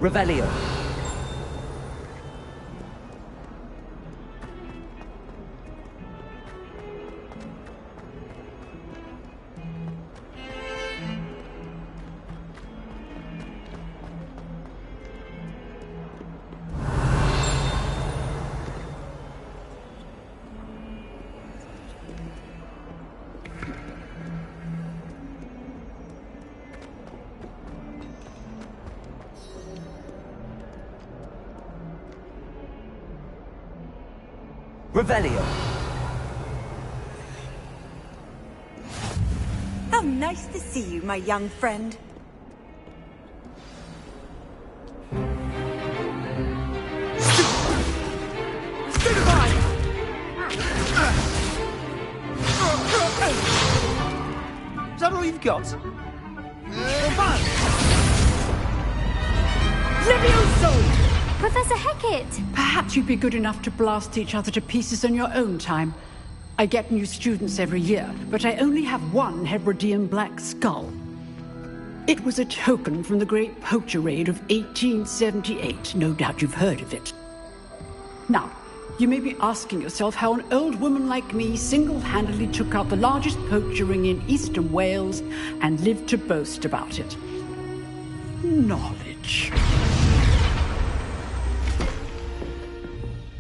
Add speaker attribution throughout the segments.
Speaker 1: Revelio. Revelio.
Speaker 2: How nice to see you, my young friend.
Speaker 1: Is that all you've got?
Speaker 2: Levioso!
Speaker 3: Professor Hecat!
Speaker 4: Perhaps you'd be good enough to blast each other to pieces in your own time. I get new students every year, but I only have one Hebridean black skull. It was a token from the Great Poacher Raid of 1878. No doubt you've heard of it. Now, you may be asking yourself how an old woman like me single-handedly took out the largest poacher ring in eastern Wales and lived to boast about it. Knowledge.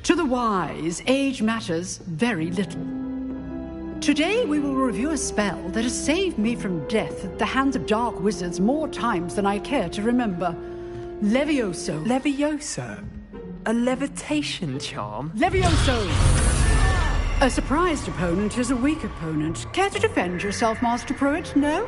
Speaker 4: To the wise, age matters very little. Today we will review a spell that has saved me from death at the hands of dark wizards more times than I care to remember. Levioso.
Speaker 5: Levioso? A levitation charm?
Speaker 4: Levioso! A surprised opponent is a weak opponent. Care to defend yourself, Master Pruitt? No?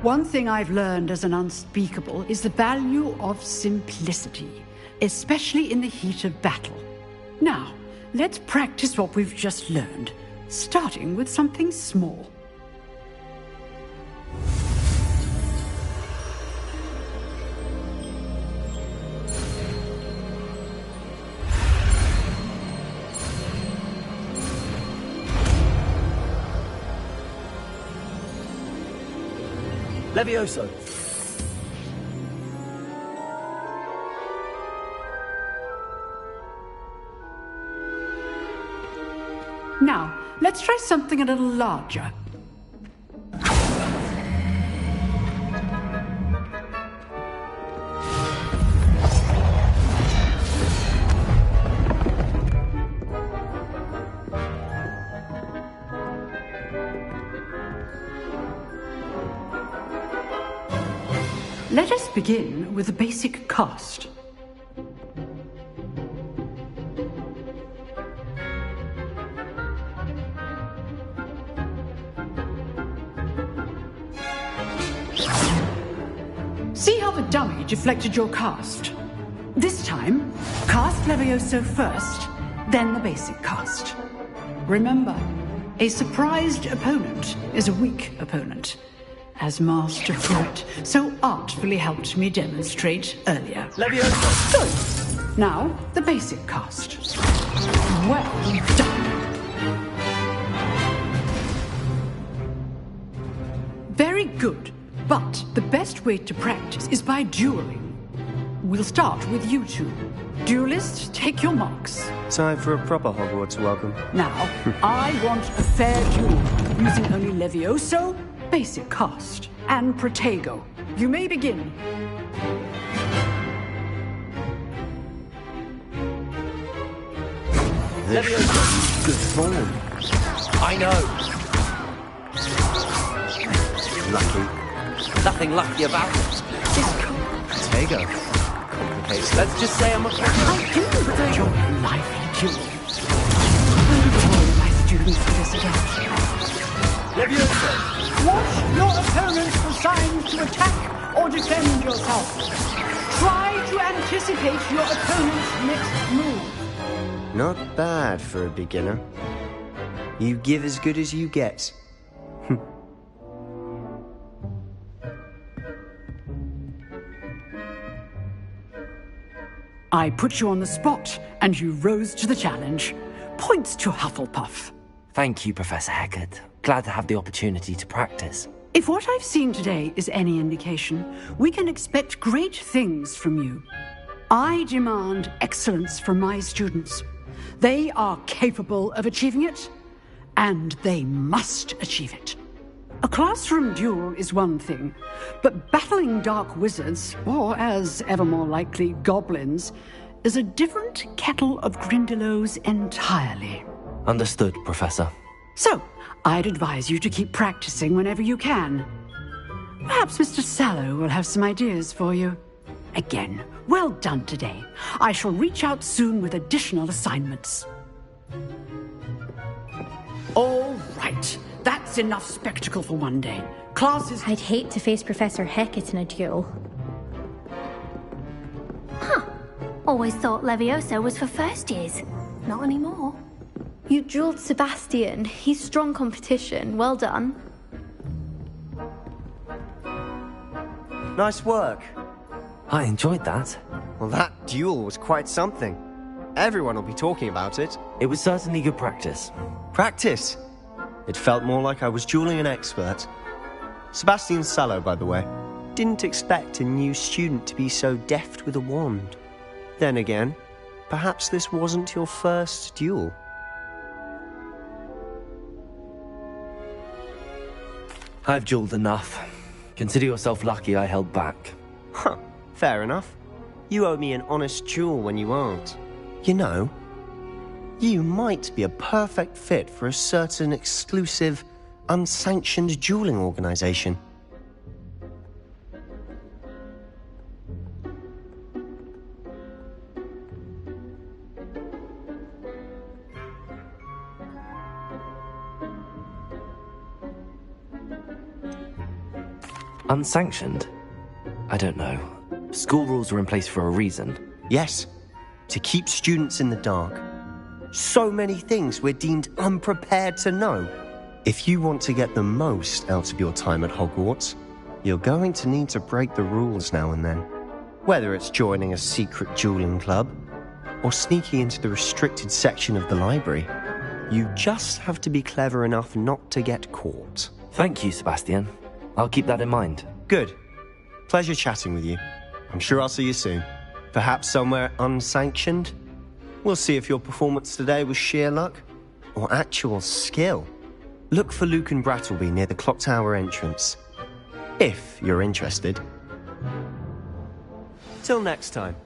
Speaker 4: One thing I've learned as an unspeakable is the value of simplicity, especially in the heat of battle. Now, let's practice what we've just learned, starting with something small.
Speaker 1: Levioso.
Speaker 4: Now, let's try something a little larger. Let us begin with the basic cast. See how the dummy deflected your cast? This time, cast Levioso first, then the basic cast. Remember, a surprised opponent is a weak opponent, as Master Pruitt so artfully helped me demonstrate earlier.
Speaker 1: Levioso.
Speaker 4: Good. Now, the basic cast. Well done. Very good. But the best way to practice is by dueling. We'll start with you two. Duelists, take your marks.
Speaker 6: Time for a proper Hogwarts welcome.
Speaker 4: Now, I want a fair duel, using only Levioso, basic cast, and Protego. You may begin.
Speaker 1: Levioso.
Speaker 6: Good form.
Speaker 1: I know.
Speaker 6: Lucky.
Speaker 1: Nothing lucky about it.
Speaker 6: Protego. Complicated.
Speaker 1: Let's just say I'm a...
Speaker 4: I do enjoy lively duels. I will reward my students for this again.
Speaker 1: Levioso.
Speaker 4: Watch your opponents for signs to attack or defend yourself. Try to anticipate your opponent's next move.
Speaker 6: Not bad for a beginner. You give as good as you get.
Speaker 4: I put you on the spot, and you rose to the challenge. Points to Hufflepuff.
Speaker 7: Thank you, Professor Hecat. Glad to have the opportunity to practice.
Speaker 4: If what I've seen today is any indication, we can expect great things from you. I demand excellence from my students. They are capable of achieving it, and they must achieve it. A classroom duel is one thing, but battling dark wizards, or as ever more likely, goblins, is a different kettle of Grindylows entirely.
Speaker 1: Understood, Professor.
Speaker 4: So, I'd advise you to keep practicing whenever you can. Perhaps Mr. Sallow will have some ideas for you. Again, well done today. I shall reach out soon with additional assignments. All right. That's enough spectacle for one day. Class is...
Speaker 3: I'd hate to face Professor Hecat in a duel. Huh. Always thought Levioso was for first years. Not anymore.
Speaker 7: You dueled Sebastian. He's strong competition. Well done.
Speaker 6: Nice work.
Speaker 1: I enjoyed that.
Speaker 6: Well, that duel was quite something. Everyone will be talking about it.
Speaker 1: It was certainly good practice.
Speaker 6: Practice? It felt more like I was dueling an expert. Sebastian Sallow, by the way. Didn't expect a new student to be so deft with a wand. Then again, perhaps this wasn't your first duel.
Speaker 1: I've dueled enough. Consider yourself lucky I held back.
Speaker 6: Huh, fair enough. You owe me an honest duel when you aren't. You know, you might be a perfect fit for a certain exclusive, unsanctioned dueling organization.
Speaker 1: Unsanctioned? I don't know. School rules are in place for a reason.
Speaker 6: Yes, to keep students in the dark. So many things we're deemed unprepared to know. If you want to get the most out of your time at Hogwarts, you're going to need to break the rules now and then. Whether it's joining a secret dueling club, or sneaking into the restricted section of the library, you just have to be clever enough not to get caught.
Speaker 1: Thank you, Sebastian. I'll keep that in mind.
Speaker 6: Good. Pleasure chatting with you. I'm sure I'll see you soon. Perhaps somewhere unsanctioned? We'll see if your performance today was sheer luck or actual skill. Look for Luke and Brattleby near the clock tower entrance, if you're interested. Till next time.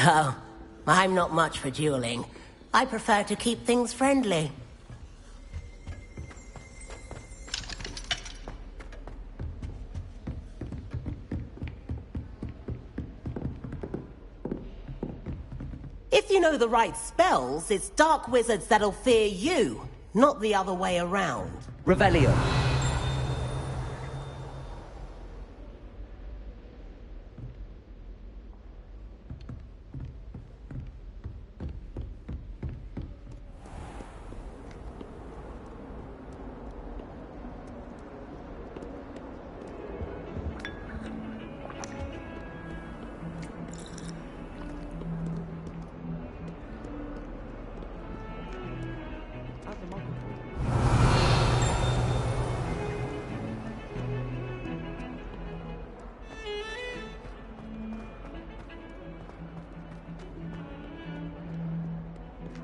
Speaker 8: Oh, I'm not much for dueling. I prefer to keep things friendly. If you know the right spells, it's dark wizards that'll fear you, not the other way around.
Speaker 1: Revelio.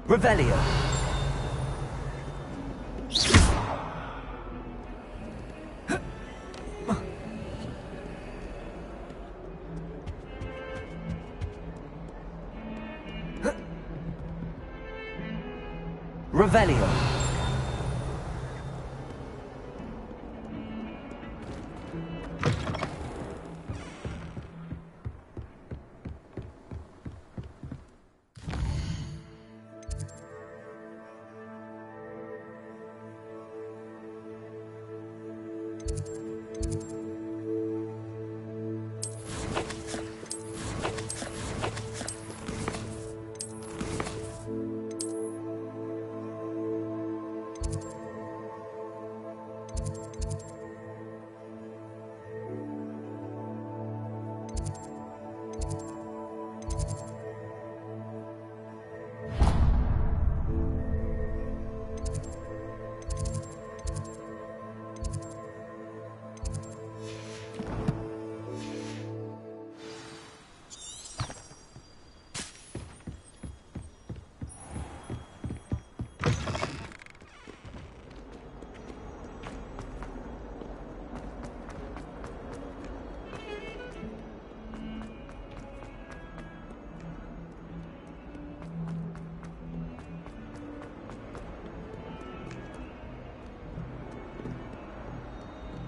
Speaker 1: Revelio. Revelio.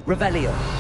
Speaker 1: Revelio.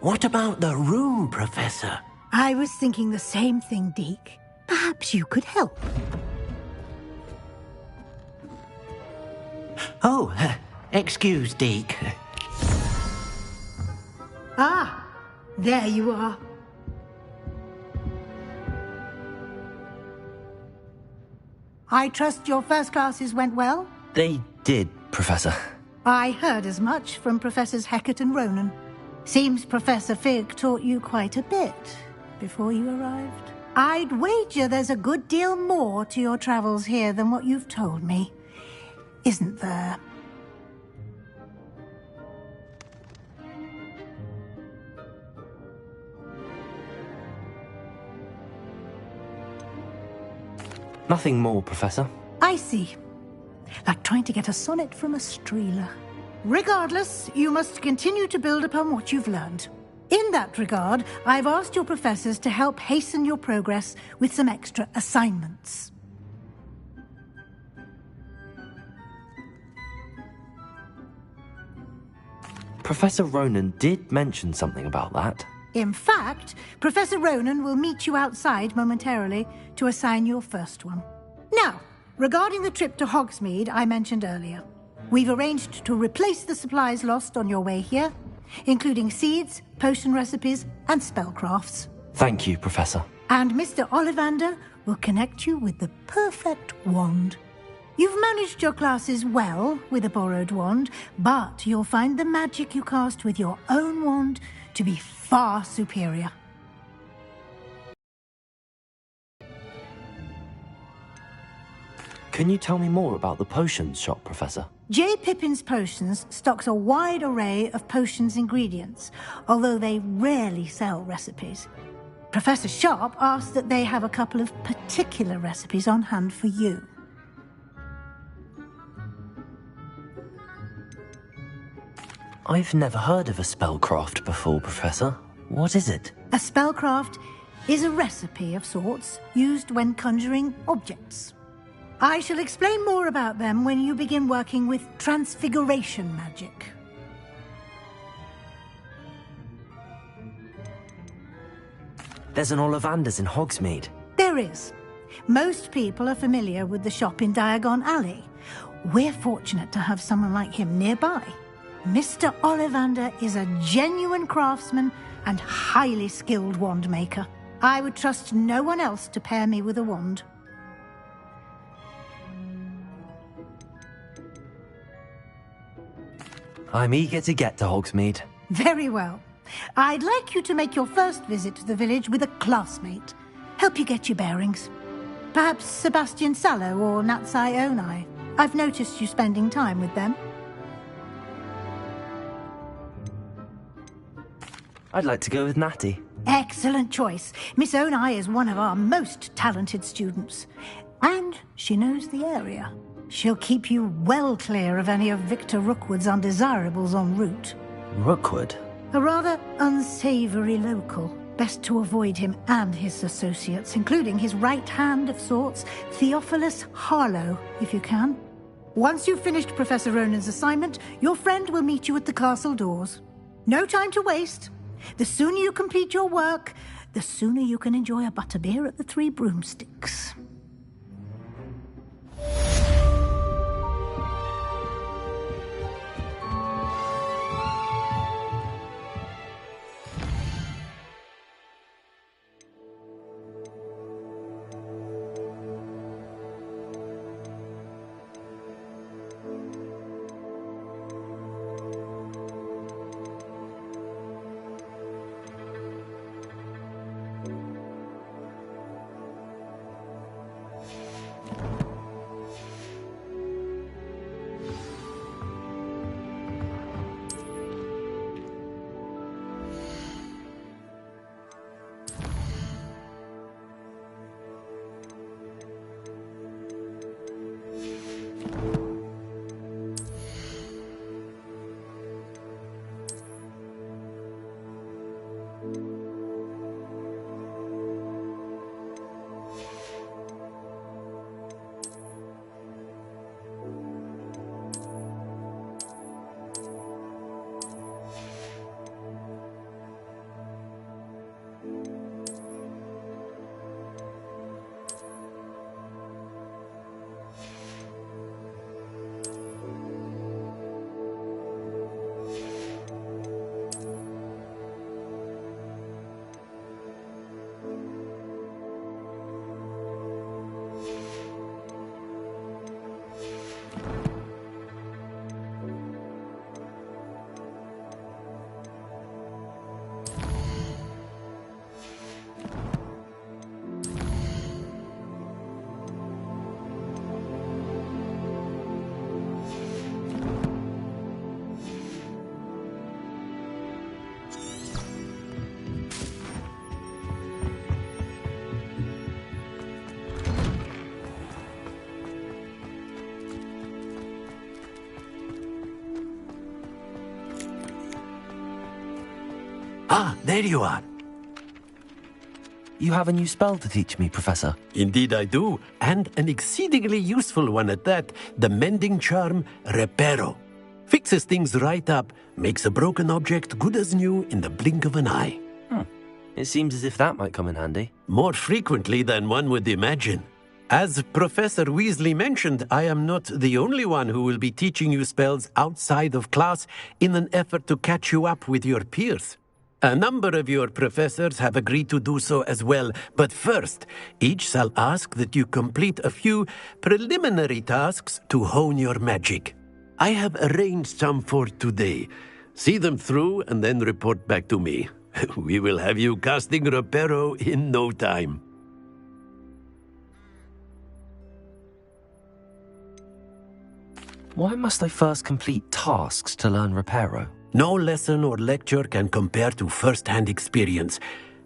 Speaker 9: What about the room, Professor?
Speaker 10: I was thinking the same thing, Deke. Perhaps you could help.
Speaker 9: Oh, excuse, Deke.
Speaker 10: Ah, there you are. I trust your first classes went well?
Speaker 1: They did, Professor.
Speaker 10: I heard as much from Professors Hecat and Ronan. Seems Professor Fig taught you quite a bit before you arrived. I'd wager there's a good deal more to your travels here than what you've told me. Isn't there?
Speaker 1: Nothing more, Professor.
Speaker 10: I see. Like trying to get a sonnet from a streeler. Regardless, you must continue to build upon what you've learned. In that regard, I've asked your professors to help hasten your progress with some extra assignments.
Speaker 1: Professor Ronan did mention something about that.
Speaker 10: In fact, Professor Ronan will meet you outside momentarily to assign your first one. Now, regarding the trip to Hogsmeade I mentioned earlier. We've arranged to replace the supplies lost on your way here, including seeds, potion recipes, and spellcrafts.
Speaker 1: Thank you, Professor.
Speaker 10: And Mr. Ollivander will connect you with the perfect wand. You've managed your classes well with a borrowed wand, but you'll find the magic you cast with your own wand to be far superior.
Speaker 1: Can you tell me more about the potions shop, Professor?
Speaker 10: J. Pippin's Potions stocks a wide array of potions ingredients, although they rarely sell recipes. Professor Sharp asked that they have a couple of particular recipes on hand for you.
Speaker 1: I've never heard of a spellcraft before, Professor. What is it?
Speaker 10: A spellcraft is a recipe of sorts used when conjuring objects. I shall explain more about them when you begin working with transfiguration magic.
Speaker 1: There's an Ollivander's in Hogsmeade.
Speaker 10: There is. Most people are familiar with the shop in Diagon Alley. We're fortunate to have someone like him nearby. Mr. Ollivander is a genuine craftsman and highly skilled wand maker. I would trust no one else to pair me with a wand.
Speaker 1: I'm eager to get to Hogsmeade.
Speaker 10: Very well. I'd like you to make your first visit to the village with a classmate. Help you get your bearings. Perhaps Sebastian Sallow or Natsai Onai. I've noticed you spending time with them.
Speaker 1: I'd like to go with Natty.
Speaker 10: Excellent choice. Miss Onai is one of our most talented students. And she knows the area. She'll keep you well clear of any of Victor Rookwood's undesirables en route.
Speaker 1: Rookwood?
Speaker 10: A rather unsavoury local. Best to avoid him and his associates, including his right hand of sorts, Theophilus Harlow, if you can. Once you've finished Professor Ronan's assignment, your friend will meet you at the castle doors. No time to waste. The sooner you complete your work, the sooner you can enjoy a butterbeer at the Three Broomsticks.
Speaker 9: Ah, there you are.
Speaker 1: You have a new spell to teach me, Professor.
Speaker 9: Indeed I do, and an exceedingly useful one at that. The mending charm, Reparo. Fixes things right up, makes a broken object good as new in the blink of an eye.
Speaker 1: It seems as if that might come in handy.
Speaker 9: More frequently than one would imagine. As Professor Weasley mentioned, I am not the only one who will be teaching you spells outside of class in an effort to catch you up with your peers. A number of your professors have agreed to do so as well, but first, each shall ask that you complete a few preliminary tasks to hone your magic. I have arranged some for today. See them through and then report back to me. We will have you casting Reparo in no time.
Speaker 1: Why must I first complete tasks to learn Reparo?
Speaker 9: No lesson or lecture can compare to first-hand experience,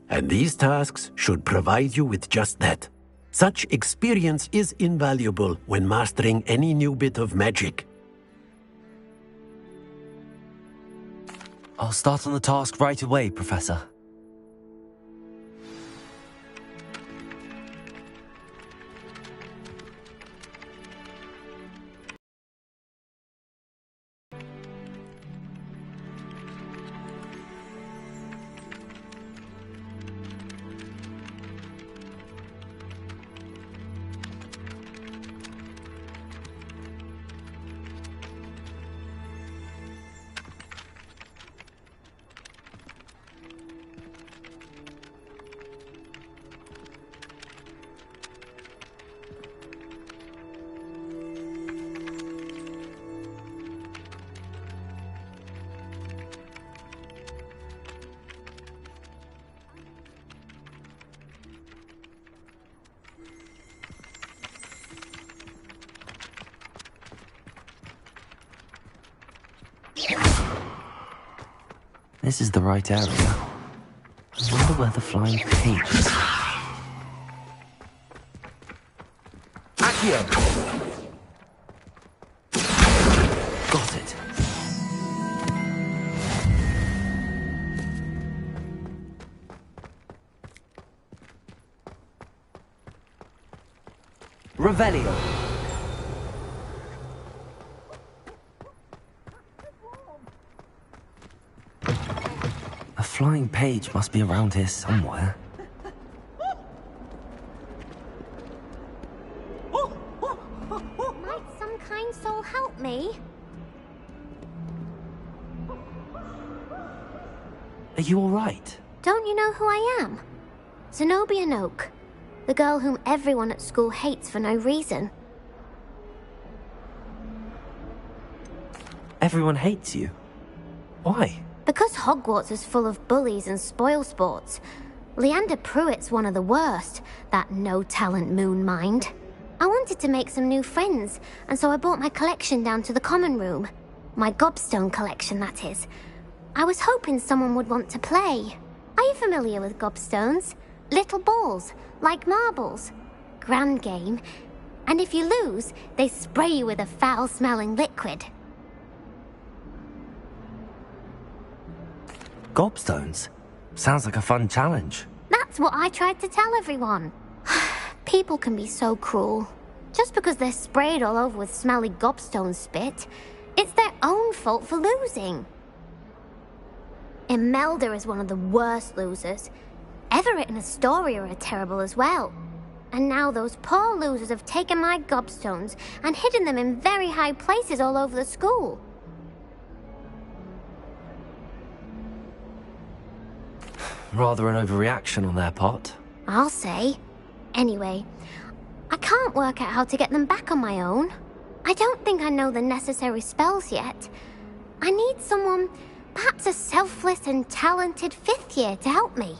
Speaker 9: and these tasks should provide you with just that. Such experience is invaluable when mastering any new bit of magic.
Speaker 1: I'll start on the task right away, Professor. This is the right area. I wonder where the flying page is. Accio! Got it. Revelio. A flying page must be around here somewhere.
Speaker 3: Might some kind soul help me?
Speaker 1: Are you all right?
Speaker 3: Don't you know who I am? Zenobia Noak, the girl whom everyone at school hates for no reason.
Speaker 1: Everyone hates you. Why?
Speaker 3: Because Hogwarts is full of bullies and spoilsports. Leander Pruitt's one of the worst, that no-talent moon mind. I wanted to make some new friends, and so I brought my collection down to the common room. My gobstone collection, that is. I was hoping someone would want to play. Are you familiar with gobstones? Little balls, like marbles. Grand game. And if you lose, they spray you with a foul-smelling liquid.
Speaker 1: Gobstones? Sounds like a fun challenge.
Speaker 3: That's what I tried to tell everyone. People can be so cruel. Just because they're sprayed all over with smelly gobstone spit, it's their own fault for losing. Imelda is one of the worst losers. Everett and Astoria are terrible as well. And now those poor losers have taken my gobstones and hidden them in very high places all over the school.
Speaker 1: Rather an overreaction on their part.
Speaker 3: I'll say. Anyway, I can't work out how to get them back on my own. I don't think I know the necessary spells yet. I need someone, perhaps a selfless and talented fifth year to help me.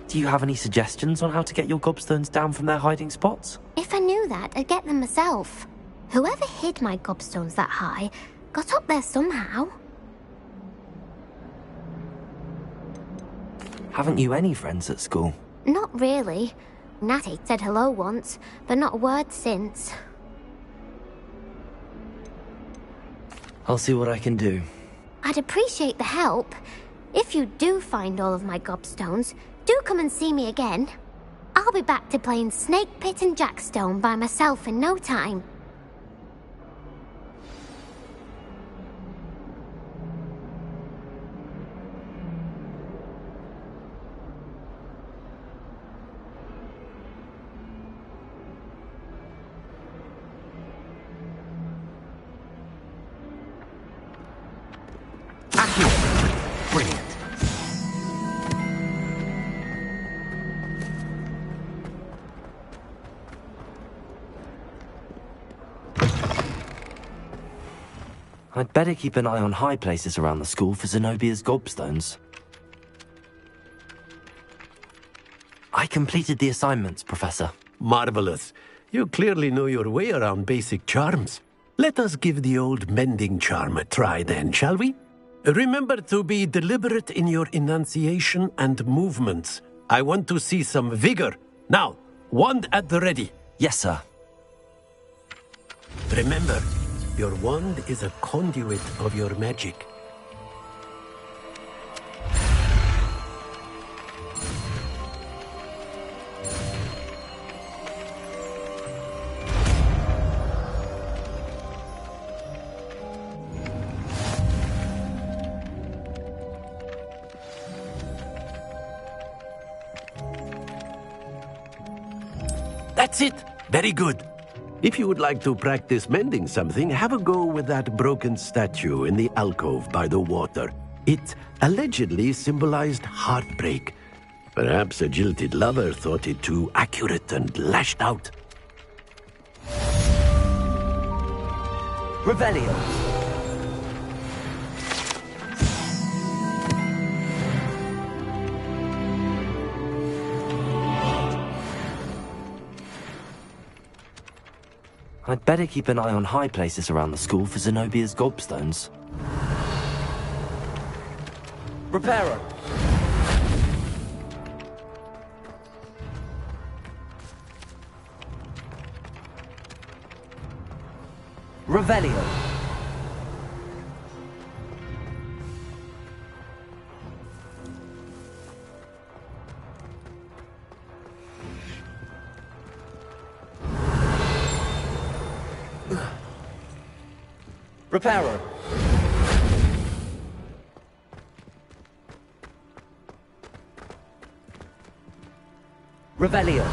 Speaker 1: Do you have any suggestions on how to get your gobstones down from their hiding spots?
Speaker 3: If I knew that, I'd get them myself. Whoever hid my gobstones that high got up there somehow.
Speaker 1: Haven't you any friends at school?
Speaker 3: Not really. Natty said hello once, but not a word since.
Speaker 1: I'll see what I can do.
Speaker 3: I'd appreciate the help. If you do find all of my gobstones, do come and see me again. I'll be back to playing Snake Pit and Jackstone by myself in no time.
Speaker 1: Brilliant. I'd better keep an eye on high places around the school for Zenobia's gobstones. I completed the assignments, Professor.
Speaker 9: Marvelous. You clearly know your way around basic charms. Let us give the old mending charm a try then, shall we? Remember to be deliberate in your enunciation and movements. I want to see some vigor. Now, wand at the ready.
Speaker 1: Yes, sir.
Speaker 9: Remember, your wand is a conduit of your magic. That's it! Very good. If you would like to practice mending something, have a go with that broken statue in the alcove by the water. It allegedly symbolized heartbreak. Perhaps a jilted lover thought it too accurate and lashed out.
Speaker 1: Revelio. I'd better keep an eye on high places around the school for Zenobia's gobstones. Reparo. Revelio. Reparo. Revelio.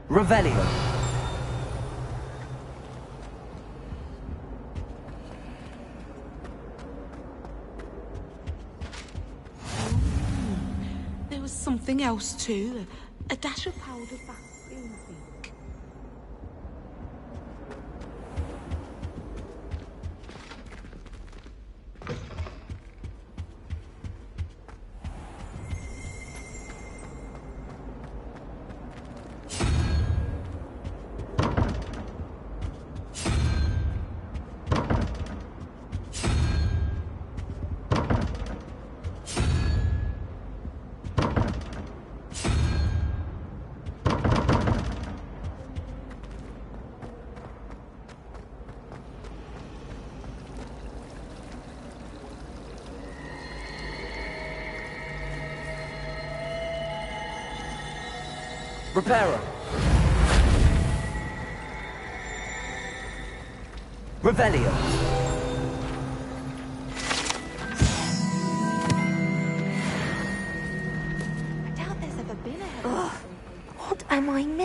Speaker 1: Revelio.
Speaker 11: There was something else too. A dash of powder back, I think.
Speaker 1: Reparo. Revelio.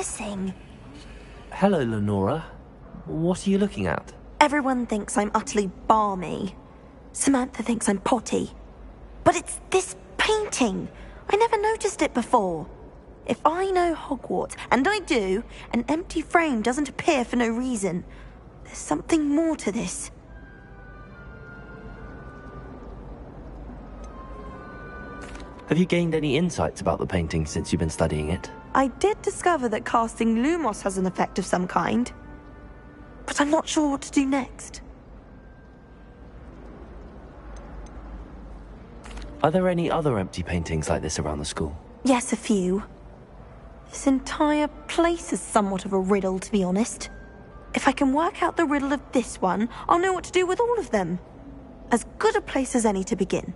Speaker 12: missing?
Speaker 1: Hello, Lenora. What are you looking at?
Speaker 12: Everyone thinks I'm utterly balmy. Samantha thinks I'm potty. But it's this painting. I never noticed it before. If I know Hogwarts, and I do, an empty frame doesn't appear for no reason. There's something more to this.
Speaker 1: Have you gained any insights about the painting since you've been studying it?
Speaker 12: I did discover that casting Lumos has an effect of some kind. But I'm not sure what to do next.
Speaker 1: Are there any other empty paintings like this around the school?
Speaker 12: Yes, a few. This entire place is somewhat of a riddle, to be honest. If I can work out the riddle of this one, I'll know what to do with all of them. As good a place as any to begin.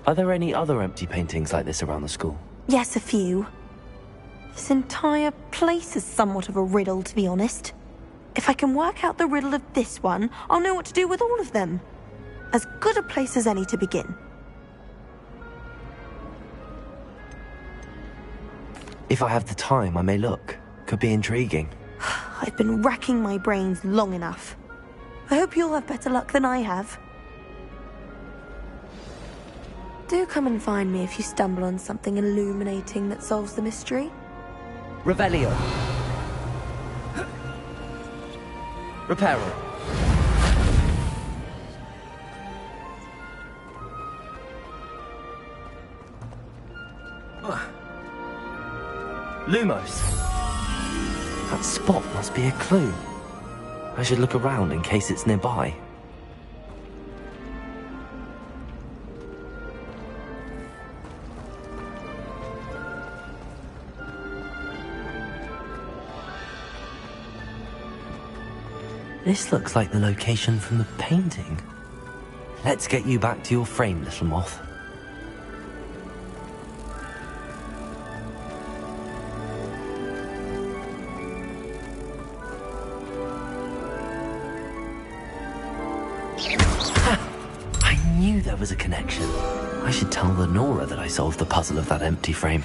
Speaker 1: Are there any other empty paintings like this around the school?
Speaker 12: Yes, a few. This entire place is somewhat of a riddle, to be honest. If I can work out the riddle of this one, I'll know what to do with all of them. As good a place as any to begin.
Speaker 1: If I have the time, I may look. Could be intriguing.
Speaker 12: I've been racking my brains long enough. I hope you'll have better luck than I have. Do come and find me if you stumble on something illuminating that solves the mystery.
Speaker 1: Revelio. Reparo. Lumos. That spot must be a clue. I should look around in case it's nearby. This looks like the location from the painting. Let's get you back to your frame, little moth. I knew there was a connection. I should tell Lenora that I solved the puzzle of that empty frame.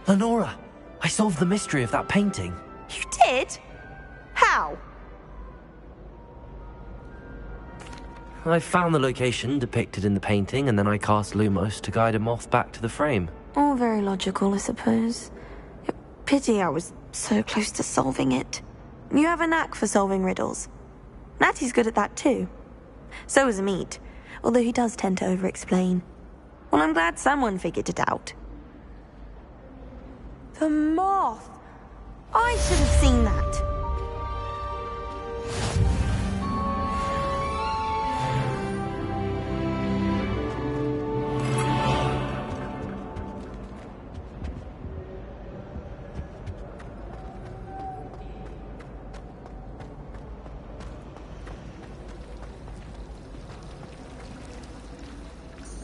Speaker 1: Lenora, I solved the mystery of that painting.
Speaker 12: You did? How?
Speaker 1: I found the location depicted in the painting, and then I cast Lumos to guide a moth back to the frame.
Speaker 12: All very logical, I suppose. Pity I was so close to solving it. You have a knack for solving riddles. Natty's good at that too. So is Amit, although he does tend to over-explain. Well, I'm glad someone figured it out. The moth! I should have seen that.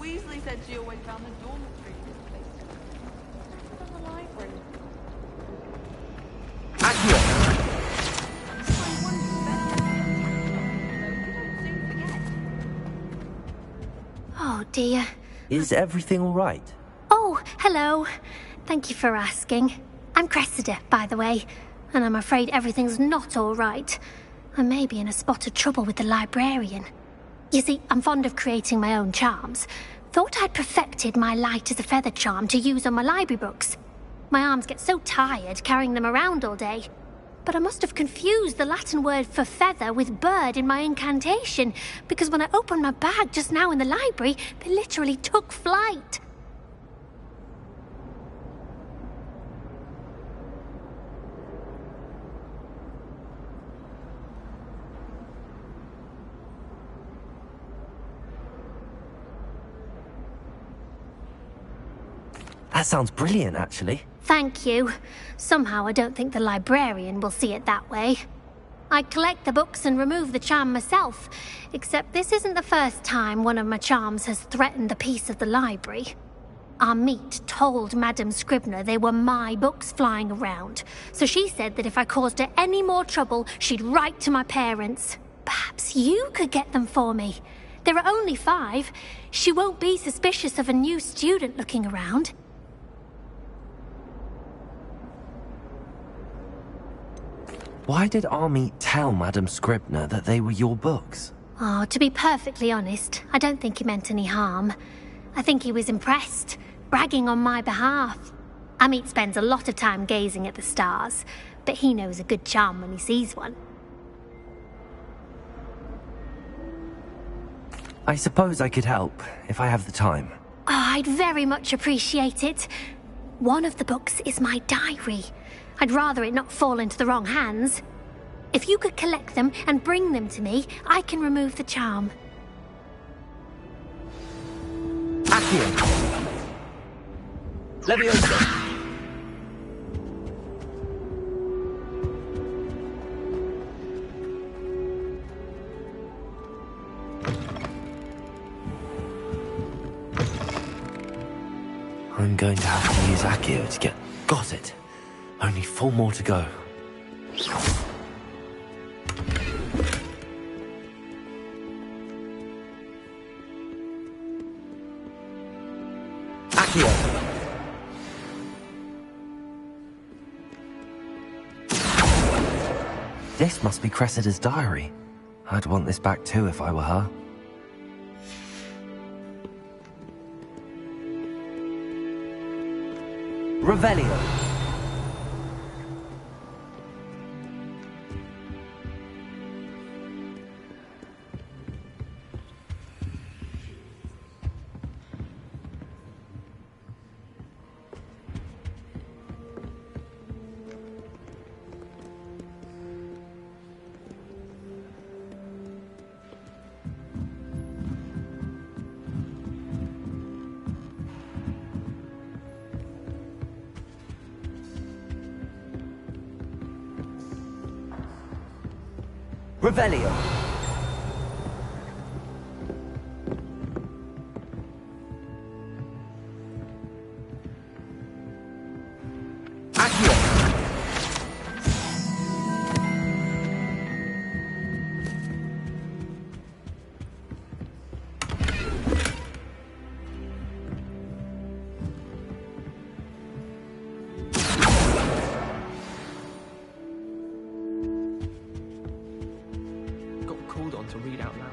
Speaker 11: Weasley said she always found the dormitory in this place. What about the library?
Speaker 3: Oh dear.
Speaker 1: Is everything all right?
Speaker 3: Oh, hello. Thank you for asking. I'm Cressida, by the way, and I'm afraid everything's not all right. I may be in a spot of trouble with the librarian. You see, I'm fond of creating my own charms. Thought I'd perfected my light as a feather charm to use on my library books. My arms get so tired carrying them around all day. But I must have confused the Latin word for feather with bird in my incantation, because when I opened my bag just now in the library, they literally took flight.
Speaker 1: That sounds brilliant, actually.
Speaker 3: Thank you. Somehow I don't think the librarian will see it that way. I'd collect the books and remove the charm myself, except this isn't the first time one of my charms has threatened the peace of the library. Amit told Madame Scribner they were my books flying around, so she said that if I caused her any more trouble, she'd write to my parents. Perhaps you could get them for me. There are only 5. She won't be suspicious of a new student looking around.
Speaker 1: Why did Amit tell Madame Scribner that they were your books?
Speaker 3: Oh, to be perfectly honest, I don't think he meant any harm. I think he was impressed, bragging on my behalf. Amit spends a lot of time gazing at the stars, but he knows a good charm when he sees one.
Speaker 1: I suppose I could help, if I have the time.
Speaker 3: Oh, I'd very much appreciate it. One of the books is my diary. I'd rather it not fall into the wrong hands. If you could collect them and bring them to me, I can remove the charm.
Speaker 1: Accio! Leviosa! I'm going to have to use Accio to get... Got it! Only 4 more to go. Accio! This must be Cressida's diary. I'd want this back too if I were her. Revelio. Revelio. Accio.
Speaker 5: Called on to read out loud.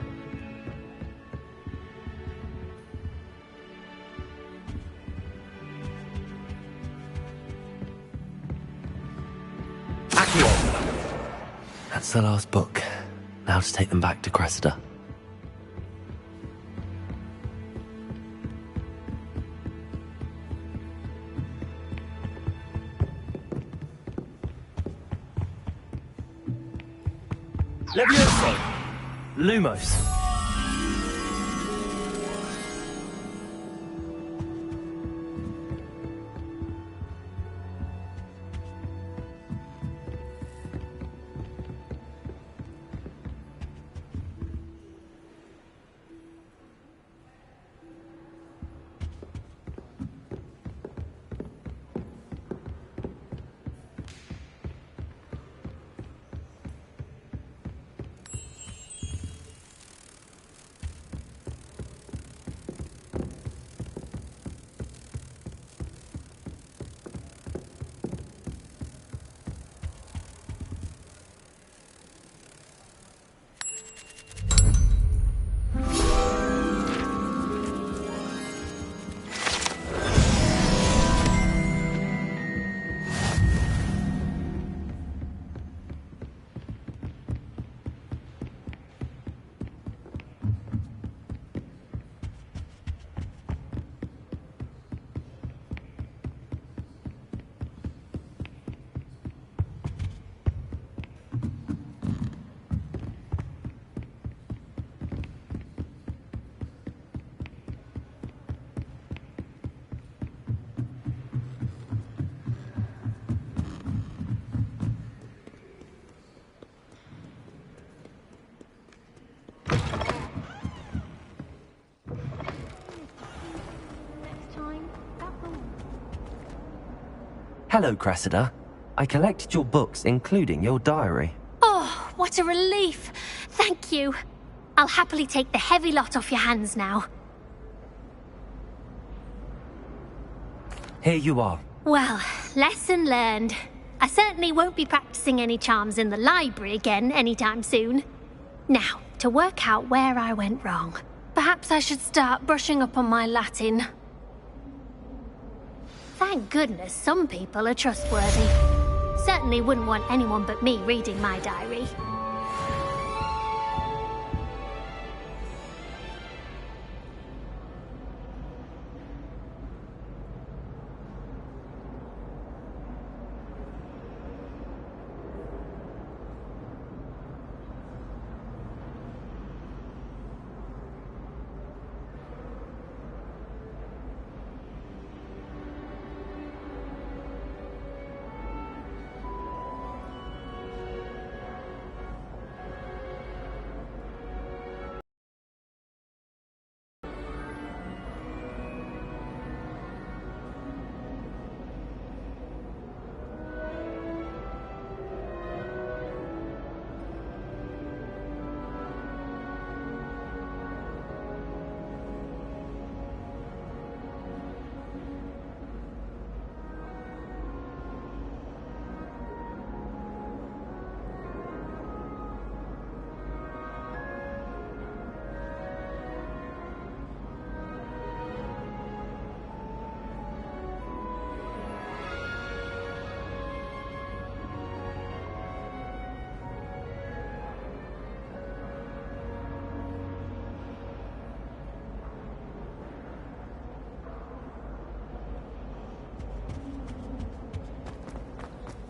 Speaker 1: Accio! That's the last book. Now to take them back to Cressida. Levioso! Lumos. Hello, Cressida. I collected your books, including your diary.
Speaker 3: Oh, what a relief. Thank you. I'll happily take the heavy lot off your hands now.
Speaker 1: Here you are.
Speaker 3: Well, lesson learned. I certainly won't be practicing any charms in the library again anytime soon. Now, to work out where I went wrong. Perhaps I should start brushing up on my Latin. Thank goodness some people are trustworthy. Certainly wouldn't want anyone but me reading my diary.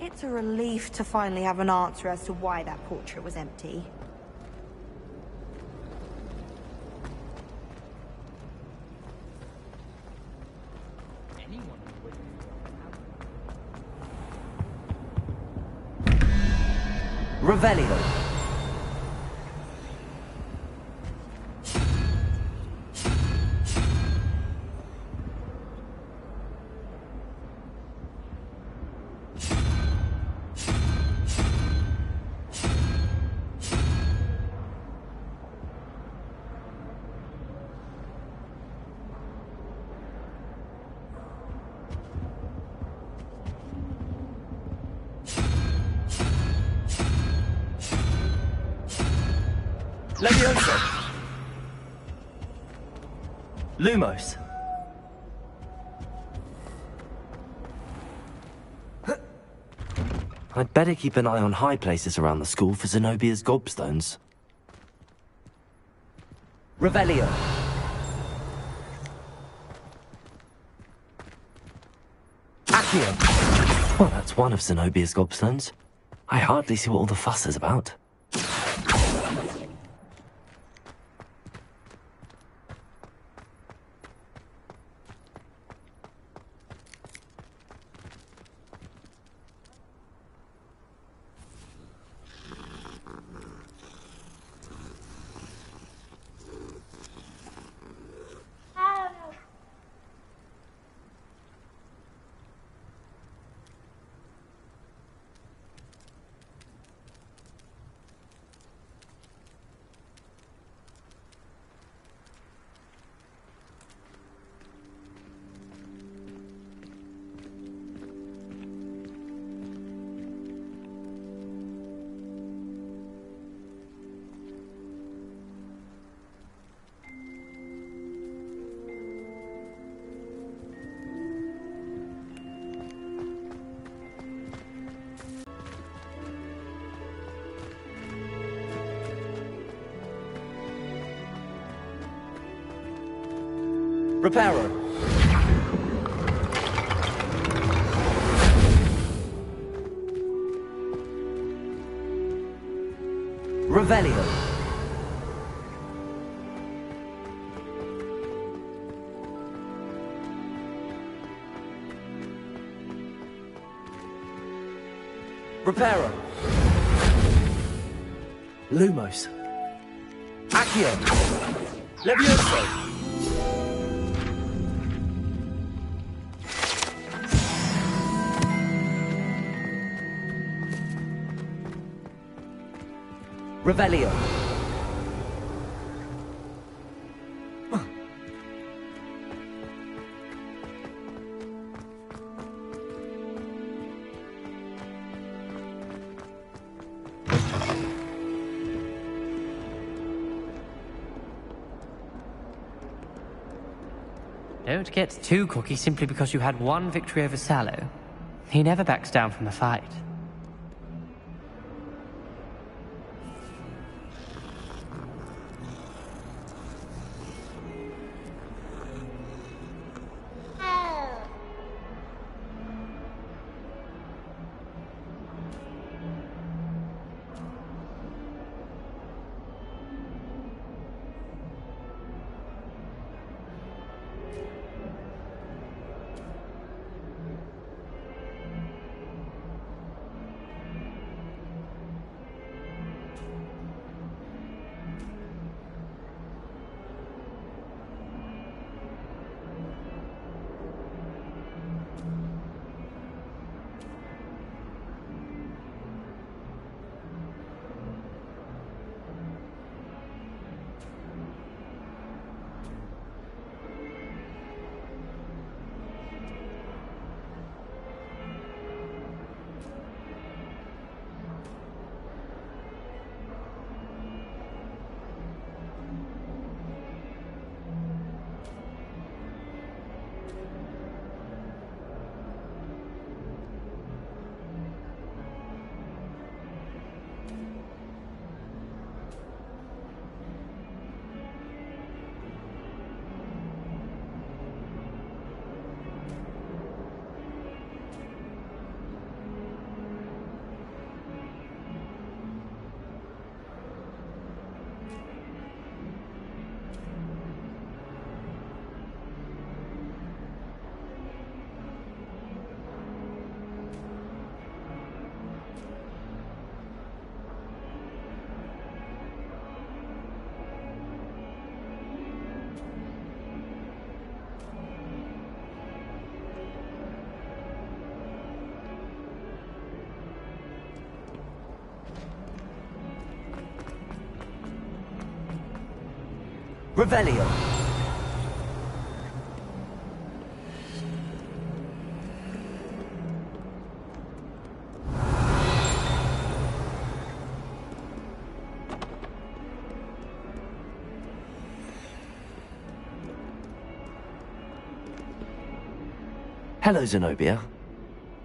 Speaker 12: It's a relief to finally have an answer as to why that portrait was empty.
Speaker 1: Revelio. Levioso. Lumos. I'd better keep an eye on high places around the school for Zenobia's gobstones. Revelio. Accio. Well, that's one of Zenobia's gobstones. I hardly see what all the fuss is about. Reparo. Revelio. Reparo. Lumos. Accio. Levioso. Revelio.
Speaker 13: Don't get too cocky simply because you had one victory over Sallow. He never backs down from a fight.
Speaker 1: Revelio. Hello, Zenobia.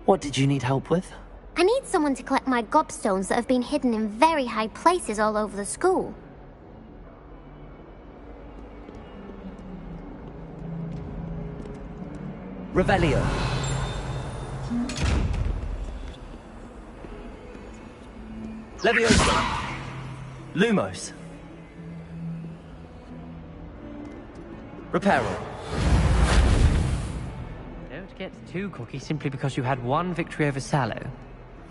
Speaker 1: What did you need help with?
Speaker 3: I need someone to collect my gobstones that have been hidden in very high places all over the school.
Speaker 1: Revelio. Leviosa. Lumos. Reparo.
Speaker 13: Don't get too cocky simply because you had one victory over Sallow.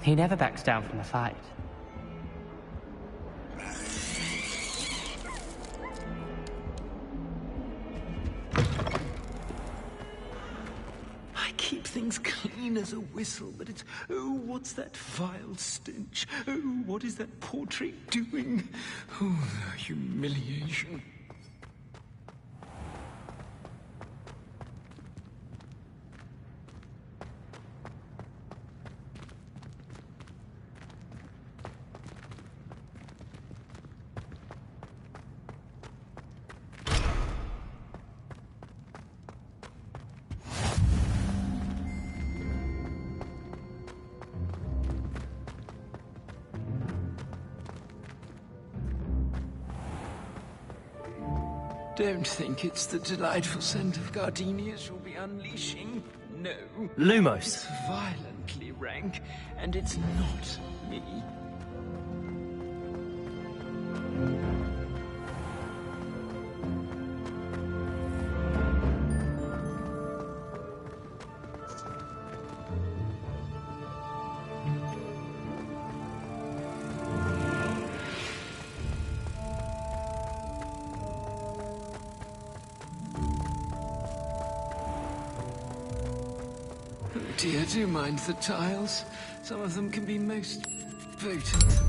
Speaker 13: He never backs down from a fight.
Speaker 14: Keep things clean as a whistle, but it's, oh, what's that vile stench? Oh, what is that portrait doing? Oh, the humiliation. Don't think it's the delightful scent of gardenias you'll be unleashing. No.
Speaker 1: Lumos.
Speaker 14: It's violently rank, and it's not me. Dear, do mind the tiles. Some of them can be most potent.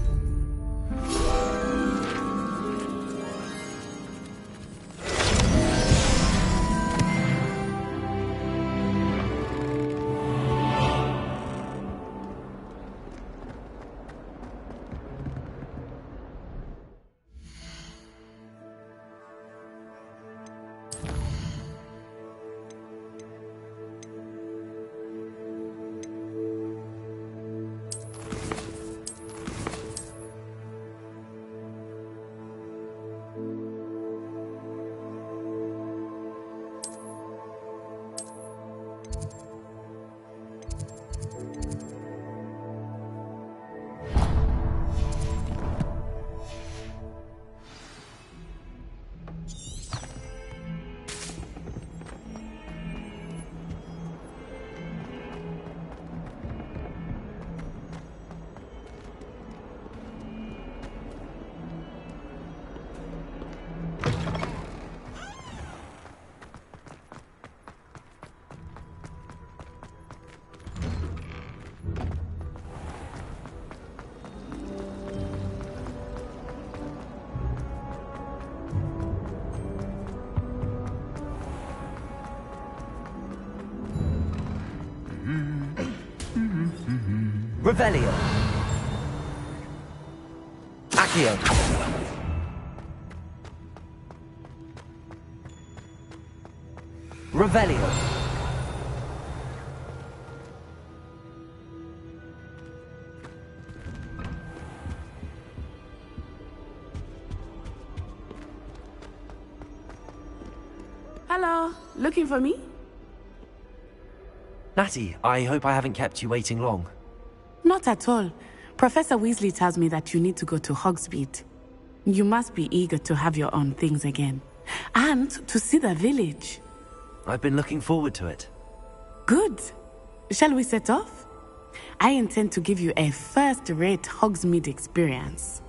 Speaker 1: Revelio. Accio. Revelio.
Speaker 11: Hello, looking for me?
Speaker 1: Natty, I hope I haven't kept you waiting long.
Speaker 11: Not at all. Professor Weasley tells me that you need to go to Hogsmeade. You must be eager to have your own things again. And to see the village.
Speaker 1: I've been looking forward to it.
Speaker 11: Good. Shall we set off? I intend to give you a first-rate Hogsmeade experience.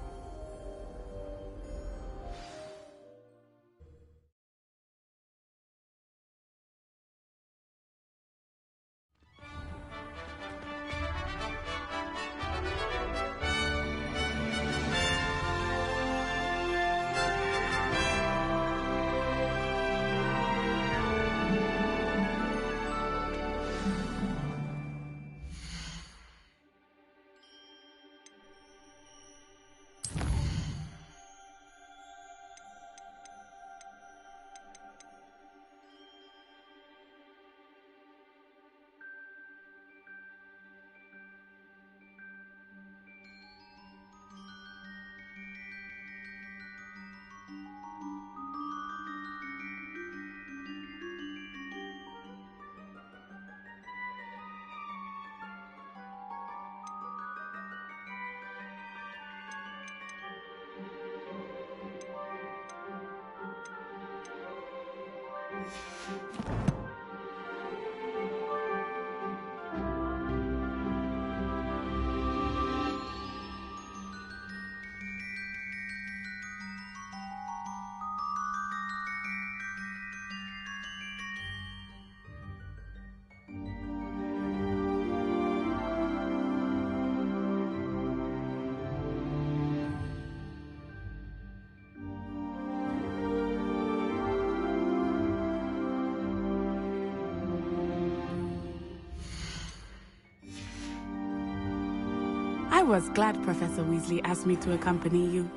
Speaker 11: I was glad Professor Weasley asked me to accompany you.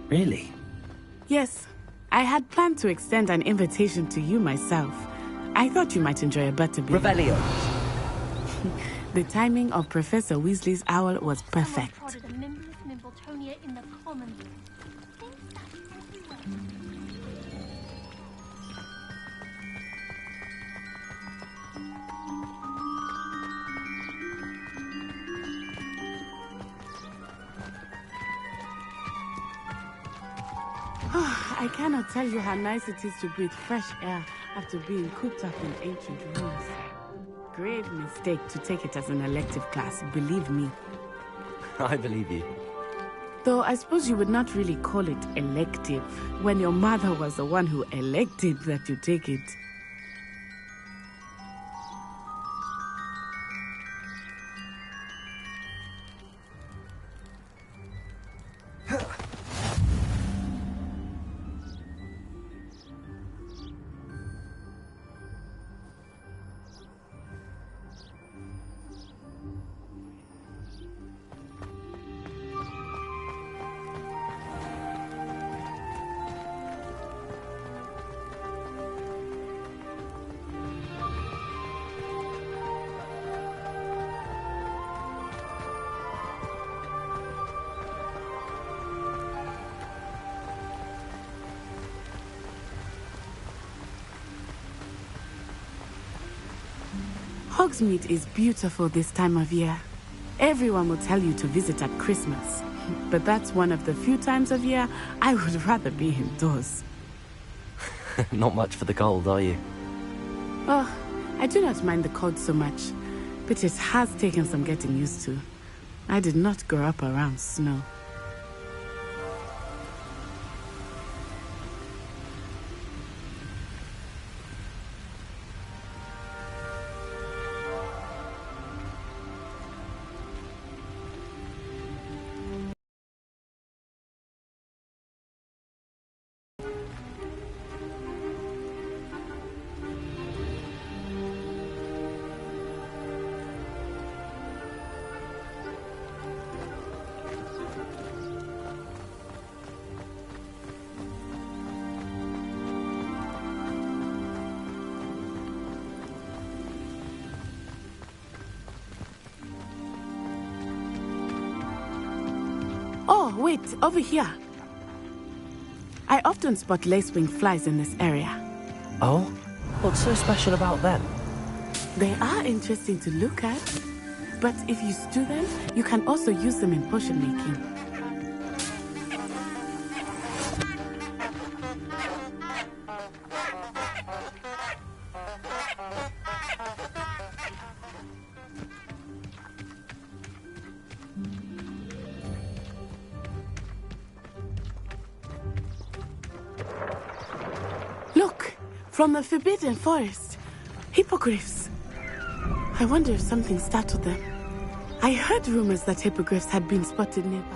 Speaker 1: Really?
Speaker 11: Yes. I had planned to extend an invitation to you myself. I thought you might enjoy a butterbeer.
Speaker 1: Revelio.
Speaker 11: The timing of Professor Weasley's owl was perfect. I cannot tell you how nice it is to breathe fresh air after being cooped up in ancient rooms. Grave mistake to take it as an elective class, believe me.
Speaker 1: I believe you.
Speaker 11: Though I suppose you would not really call it elective when your mother was the one who elected that you take it. Hogsmeade is beautiful this time of year. Everyone will tell you to visit at Christmas. But that's one of the few times of year I would rather be indoors.
Speaker 1: Not much for the cold, are you?
Speaker 11: Oh, I do not mind the cold so much, but it has taken some getting used to. I did not grow up around snow. Oh, wait, over here. I often spot lacewing flies in this area.
Speaker 1: Oh? What's so special about them?
Speaker 11: They are interesting to look at, but if you stew them, you can also use them in potion making. Look, from the Forbidden Forest. Hippogriffs. I wonder if something startled them. I heard rumors that hippogriffs had been spotted nearby.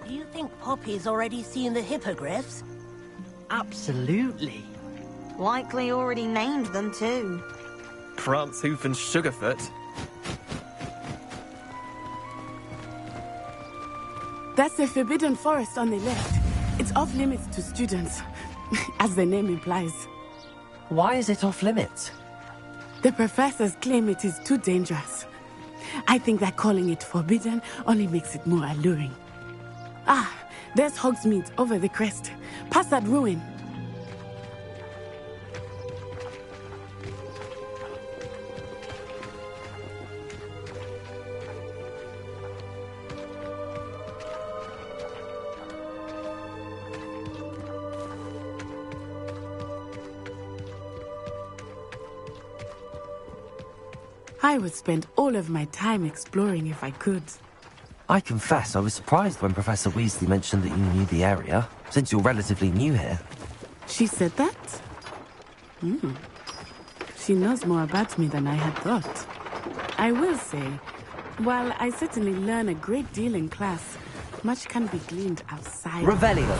Speaker 8: Do you think Poppy's already seen the hippogriffs?
Speaker 15: Absolutely.
Speaker 12: Likely already named them too.
Speaker 5: Prance, Hoof and Sugarfoot.
Speaker 11: That's the Forbidden Forest on the left. It's off limits to students, as the name implies.
Speaker 1: Why is it off limits?
Speaker 11: The professors claim it is too dangerous. I think that calling it forbidden only makes it more alluring. Ah, there's Hogsmeade over the crest. Past that ruin. I would spend all of my time exploring if I could.
Speaker 1: I confess I was surprised when Professor Weasley mentioned that you knew the area, since you're relatively new here.
Speaker 11: She said that? She knows more about me than I had thought. I will say, while I certainly learn a great deal in class, much can be gleaned outside.
Speaker 1: Revelio.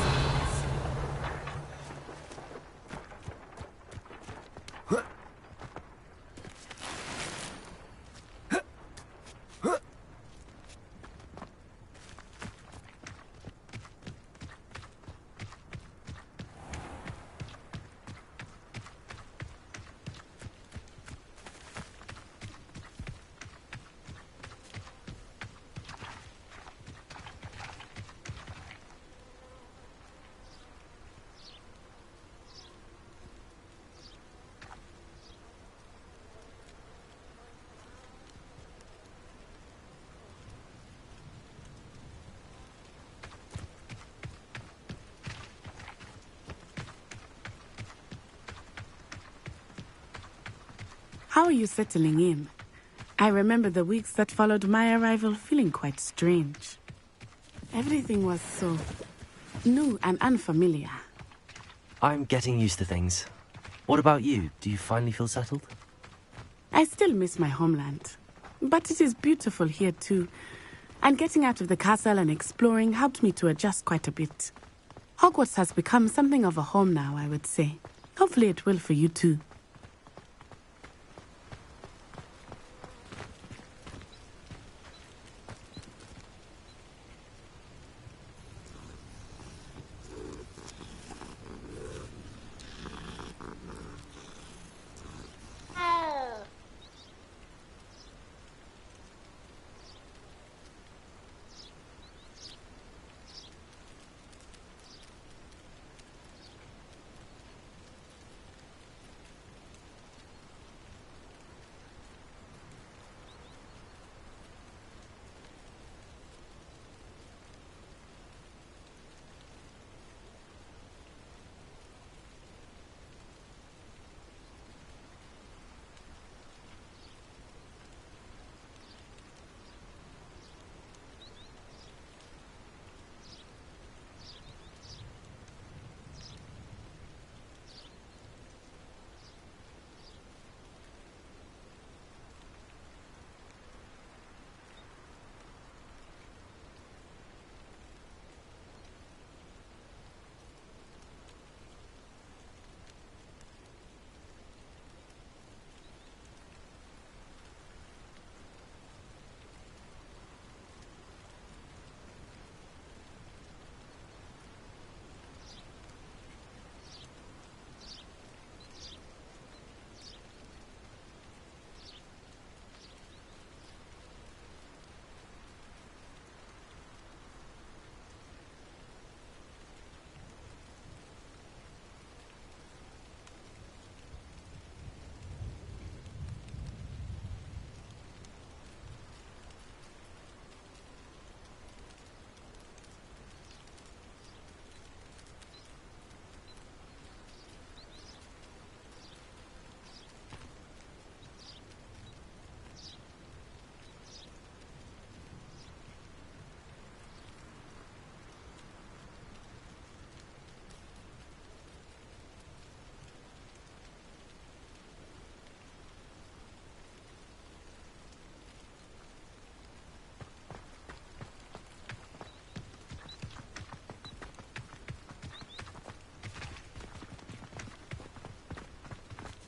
Speaker 11: How are you settling in? I remember the weeks that followed my arrival feeling quite strange. Everything was so new and unfamiliar.
Speaker 1: I'm getting used to things. What about you? Do you finally feel settled?
Speaker 11: I still miss my homeland, but it is beautiful here too. And getting out of the castle and exploring helped me to adjust quite a bit. Hogwarts has become something of a home now, I would say. Hopefully it will for you too.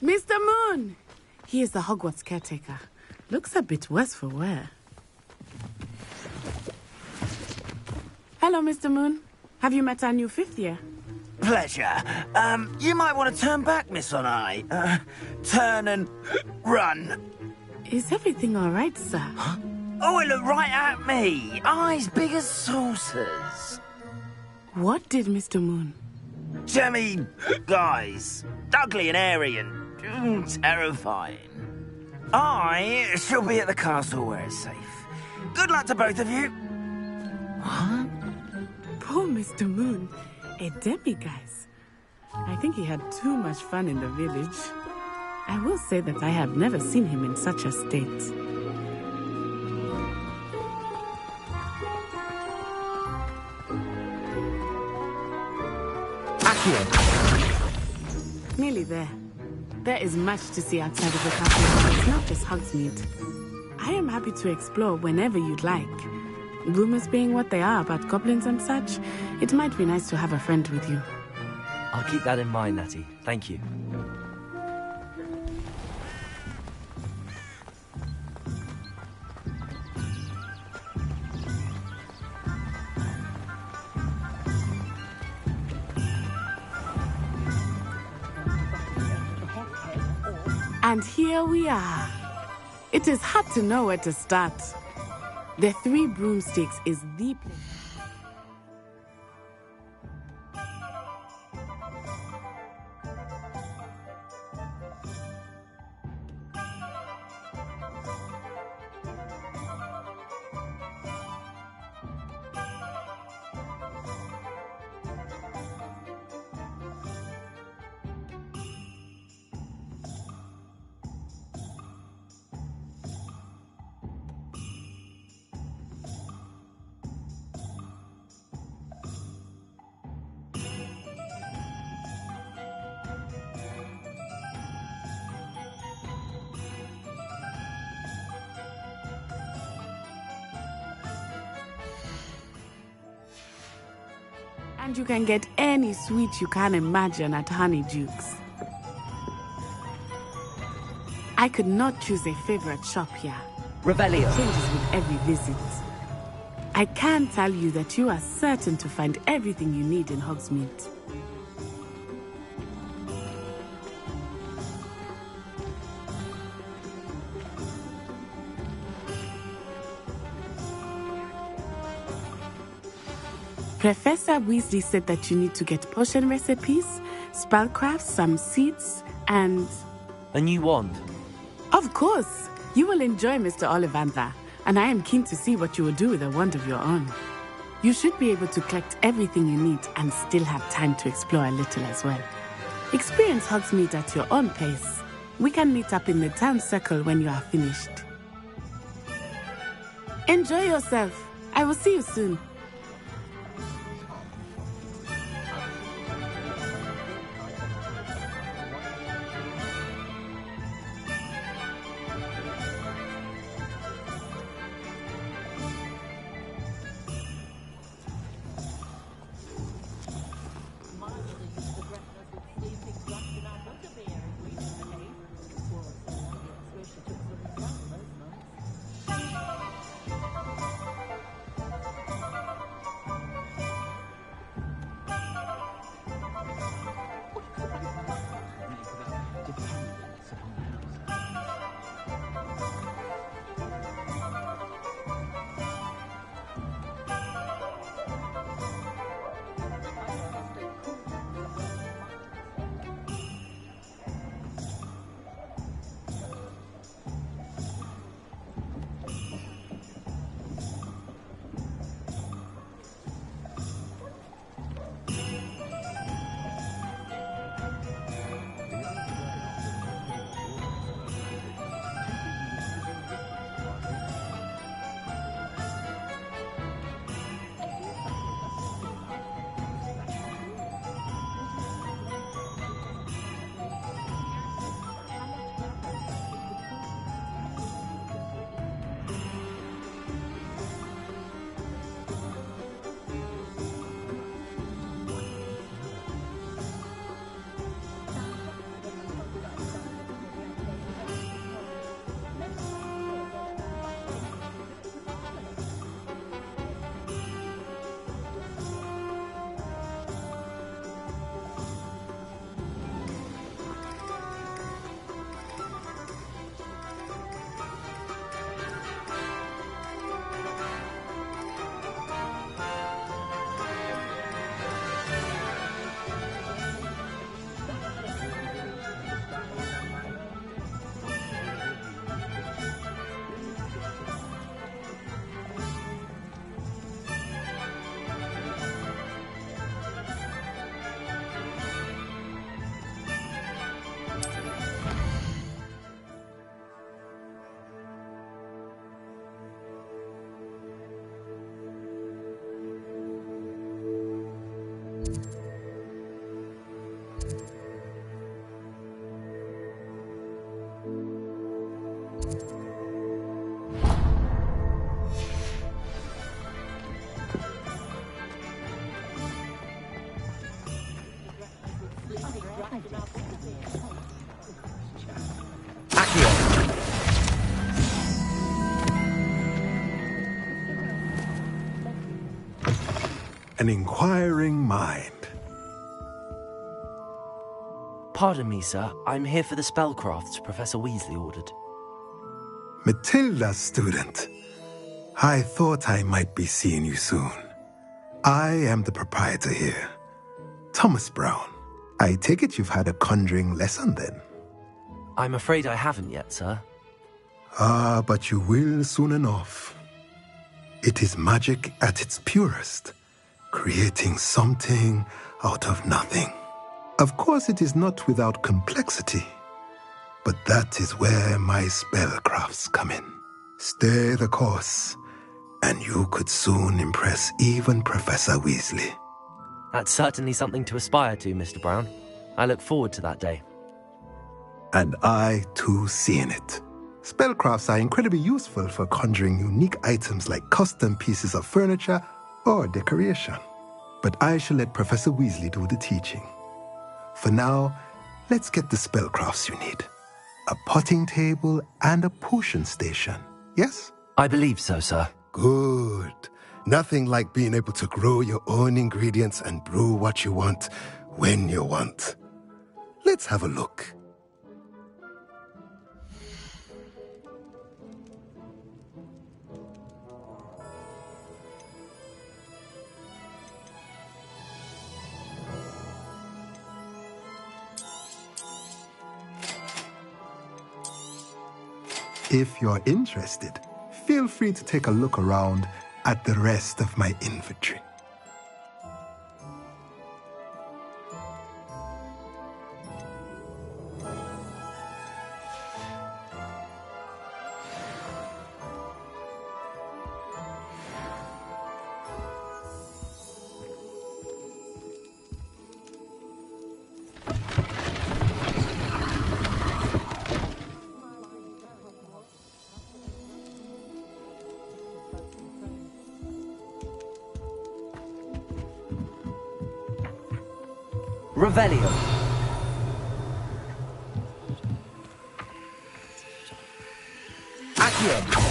Speaker 11: Mr. Moon! He is the Hogwarts caretaker. Looks a bit worse for wear. Hello, Mr. Moon. Have you met our new 5th year?
Speaker 15: Pleasure. You might want to turn back, Miss Onai. Turn and run.
Speaker 11: Is everything all right, sir?
Speaker 15: Huh? Oh, it looked right at me. Eyes big as saucers.
Speaker 11: What did Mr. Moon?
Speaker 15: Jemmy, guys. Ugly and airy and terrifying. I shall be at the castle where it's safe. Good luck to both of you.
Speaker 11: Huh? Poor Mr. Moon. A demi-guise. I think he had too much fun in the village. I will say that I have never seen him in such a state.
Speaker 1: Accio.
Speaker 11: Nearly there. There is much to see outside of the castle. It's not just Hogsmeade. I am happy to explore whenever you'd like. Rumors being what they are about goblins and such, it might be nice to have a friend with you.
Speaker 1: I'll keep that in mind, Natty. Thank you.
Speaker 11: And here we are. It is hard to know where to start. The 3 Broomsticks is the place. And you can get any sweet you can imagine at Honeydukes. I could not choose a favorite shop here.
Speaker 1: Revelio.
Speaker 11: It changes with every visit. I can tell you that you are certain to find everything you need in Hogsmeade. Professor Weasley said that you need to get potion recipes, spellcrafts, some seeds, and...
Speaker 1: A new wand?
Speaker 11: Of course! You will enjoy Mr. Ollivander, and I am keen to see what you will do with a wand of your own. You should be able to collect everything you need and still have time to explore a little as well. Experience Hogsmeade at your own pace. We can meet up in the town circle when you are finished. Enjoy yourself. I will see you soon.
Speaker 16: An inquiring mind.
Speaker 1: Pardon me, sir. I'm here for the spellcrafts Professor Weasley ordered.
Speaker 16: Matilda's student. I thought I might be seeing you soon. I am the proprietor here, Thomas Brown. I take it you've had a conjuring lesson then?
Speaker 1: I'm afraid I haven't yet, sir.
Speaker 16: Ah, but you will soon enough. It is magic at its purest, creating something out of nothing. Of course, it is not without complexity, but that is where my spellcrafts come in. Stay the course, and you could soon impress even Professor Weasley.
Speaker 1: That's certainly something to aspire to, Mr. Brown. I look forward to that day.
Speaker 16: And I, too, see in it. Spellcrafts are incredibly useful for conjuring unique items like custom pieces of furniture or decoration. But I shall let Professor Weasley do the teaching. For now, let's get the spellcrafts you need. A potting table and a potion station, yes?
Speaker 1: I believe so, sir.
Speaker 16: Good. Nothing like being able to grow your own ingredients and brew what you want when you want. Let's have a look. If you're interested, feel free to take a look around at the rest of my inventory.
Speaker 1: Revelio. Accio.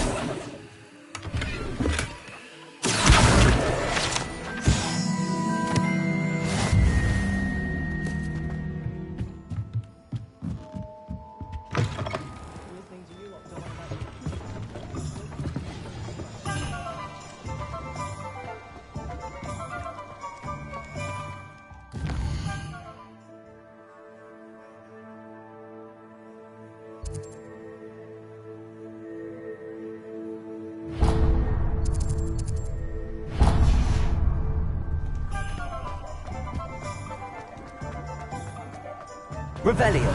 Speaker 1: Revelio.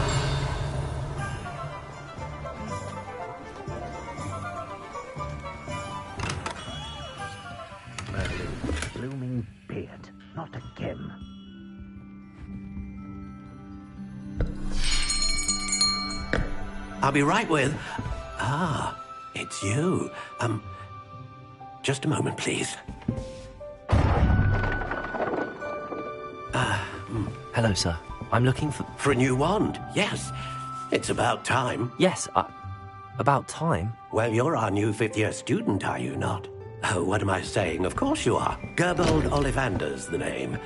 Speaker 17: Merlin's blooming beard. Not again.
Speaker 9: I'll be right with... Ah, it's you. Just a moment, please.
Speaker 1: Hello, sir. I'm looking for...
Speaker 9: For a new wand, yes. It's about time.
Speaker 1: Yes, about time?
Speaker 9: Well, you're our new fifth-year student, are you not? Oh, what am I saying? Of course you are. Gerbold Ollivander's the name.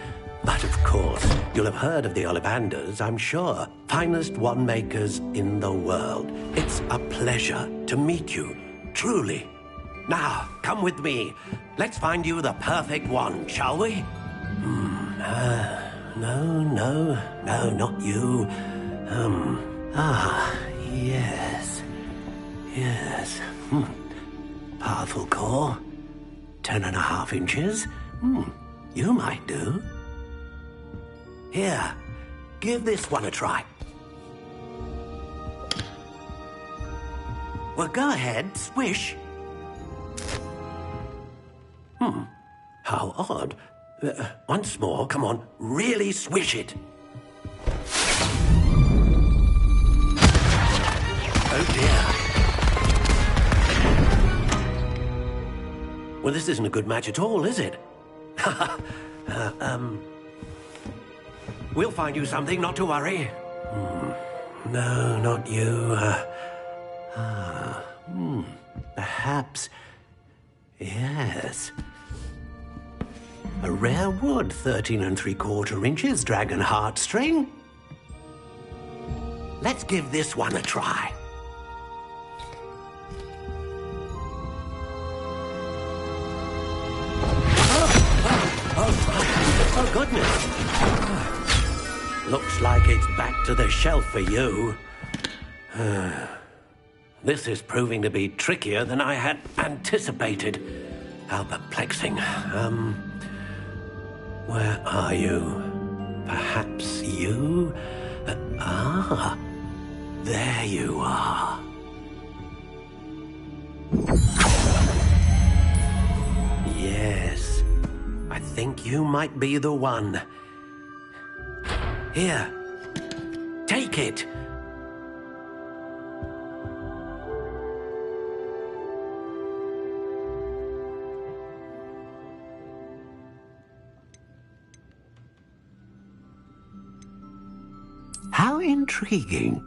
Speaker 9: But of course, you'll have heard of the Ollivanders, I'm sure. Finest wand makers in the world. It's a pleasure to meet you, truly. Now, come with me. Let's find you the perfect wand, shall we? No, not you. Yes. Powerful core. 10.5 inches. You might do. Here, give this one a try. Well, go ahead, swish. How odd. Once more, come on, really swish it. Oh dear. Well, this isn't a good match at all, is it? We'll find you something, not to worry. No, not you. Perhaps... Yes. A rare wood, 13 3/4 inches, dragon heartstring. Let's give this one a try. Oh, goodness. Looks like it's back to the shelf for you. This is proving to be trickier than I had anticipated. How perplexing. Where are you? Perhaps you? There you are. Yes, I think you might be the one. Here, take it. How intriguing.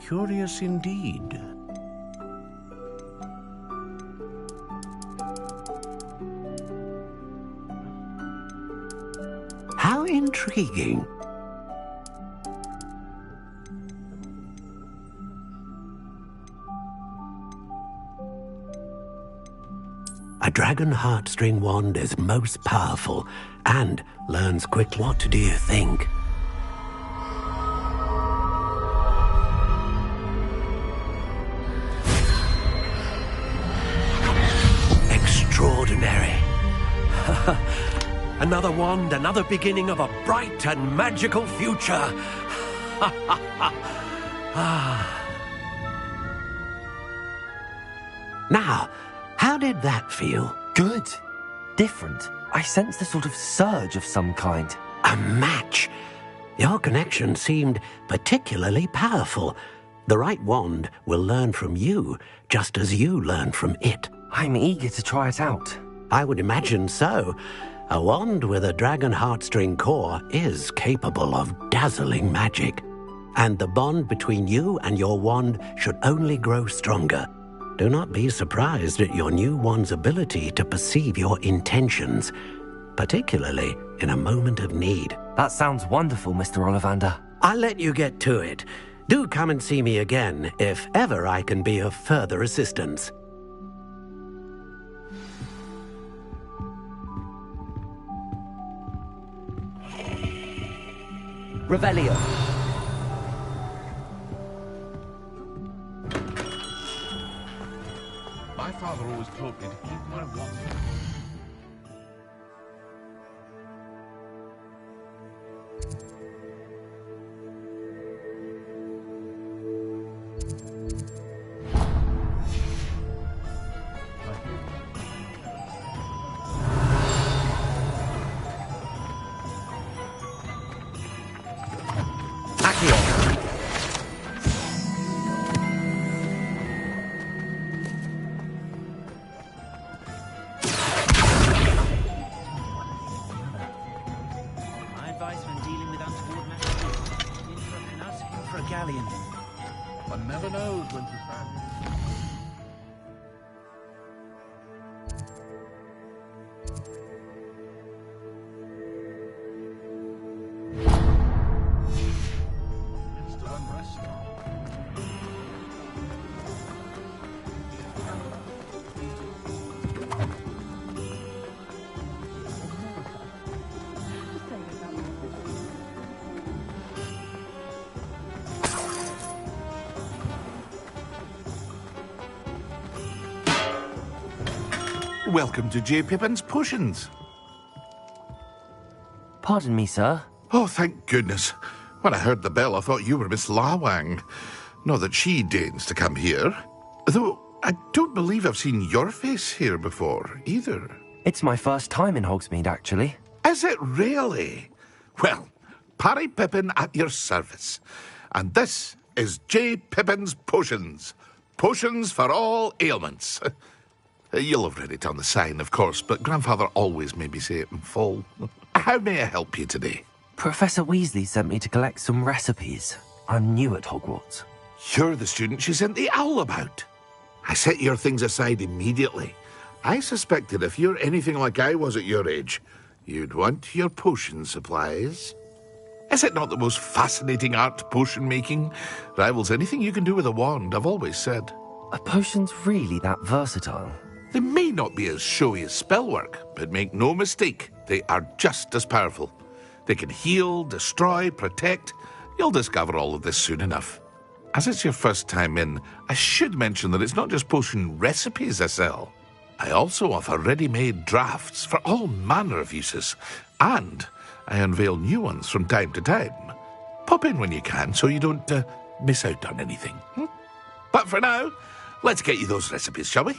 Speaker 18: Curious indeed.
Speaker 9: How intriguing. A dragon heartstring wand is most powerful and learns quick. What do you think? Extraordinary. Another wand, another beginning of a bright and magical future. Now, how did that feel?
Speaker 1: Good. Different. I sensed a sort of surge of some kind.
Speaker 9: A match. Your connection seemed particularly powerful. The right wand will learn from you, just as you learn from it.
Speaker 1: I'm eager to try it out.
Speaker 9: I would imagine so. A wand with a dragon heartstring core is capable of dazzling magic. And the bond between you and your wand should only grow stronger. Do not be surprised at your new wand's ability to perceive your intentions, particularly in a moment of need.
Speaker 1: That sounds wonderful, Mr. Ollivander.
Speaker 9: I'll let you get to it. Do come and see me again if ever I can be of further assistance.
Speaker 1: Revelio.
Speaker 18: My father always told me to keep my wand. One never knows when to start. It's still unrest. Welcome to J. Pippin's Potions.
Speaker 1: Pardon me, sir.
Speaker 18: Oh, thank goodness. When I heard the bell, I thought you were Miss Lawang. Not that she deigns to come here. Though, I don't believe I've seen your face here before, either.
Speaker 1: It's my first time in Hogsmeade, actually.
Speaker 18: Is it really? Well, Parry Pippin at your service. And this is J. Pippin's Potions. Potions for all ailments. You'll have read it on the sign, of course, but Grandfather always made me say it in full. How may I help you today?
Speaker 1: Professor Weasley sent me to collect some recipes. I'm new at Hogwarts.
Speaker 18: You're the student she sent the owl about. I set your things aside immediately. I suspected if you're anything like I was at your age, you'd want your potion supplies. Is it not the most fascinating art, potion making? Rivals anything you can do with a wand, I've always said.
Speaker 1: Are potions really that versatile?
Speaker 18: They may not be as showy as spellwork, but make no mistake, they are just as powerful. They can heal, destroy, protect. You'll discover all of this soon enough. As it's your first time in, I should mention that it's not just potion recipes I sell. I also offer ready-made drafts for all manner of uses, and I unveil new ones from time to time. Pop in when you can so you don't miss out on anything. But for now, let's get you those recipes, shall we?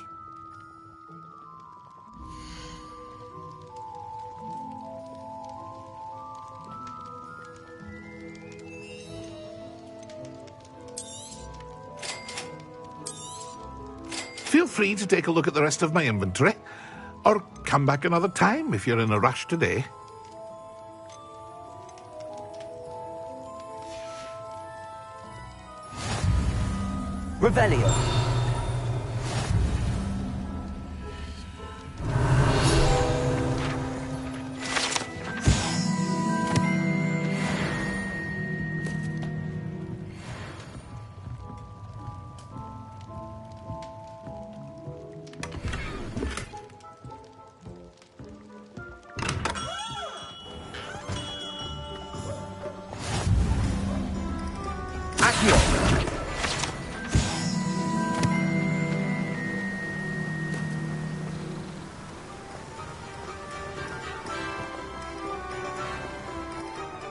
Speaker 18: Feel free to take a look at the rest of my inventory, or come back another time if you're in a rush today.
Speaker 1: Revelio.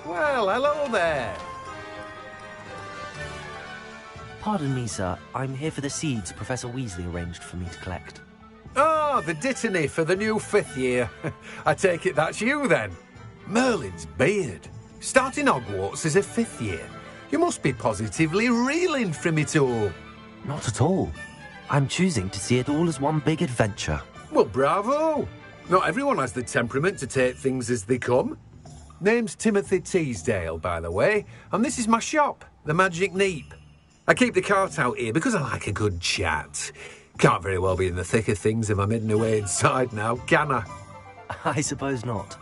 Speaker 9: Well, hello there.
Speaker 1: Pardon me, sir. I'm here for the seeds Professor Weasley arranged for me to collect.
Speaker 9: Oh, the dittany for the new 5th year. I take it that's you, then. Merlin's beard. Starting Hogwarts as a 5th year. You must be positively reeling from it all.
Speaker 1: Not at all. I'm choosing to see it all as one big adventure.
Speaker 9: Well, bravo. Not everyone has the temperament to take things as they come. Name's Timothy Teasdale, by the way, and this is my shop, the Magic Neep. I keep the cart out here because I like a good chat. Can't very well be in the thick of things if I'm hidden away inside now, can I?
Speaker 1: I suppose not.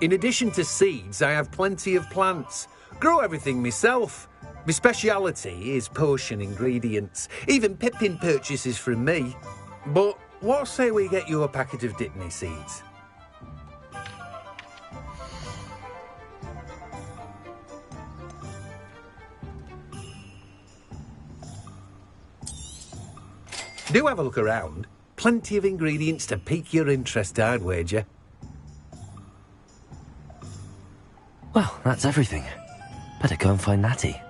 Speaker 9: In addition to seeds, I have plenty of plants. Grow everything myself. My speciality is potion ingredients. Even Pippin purchases from me. But what say we get you a packet of Dittany seeds? Do have a look around. Plenty of ingredients to pique your interest, I'd wager.
Speaker 1: Well, that's everything. Better go and find Natty.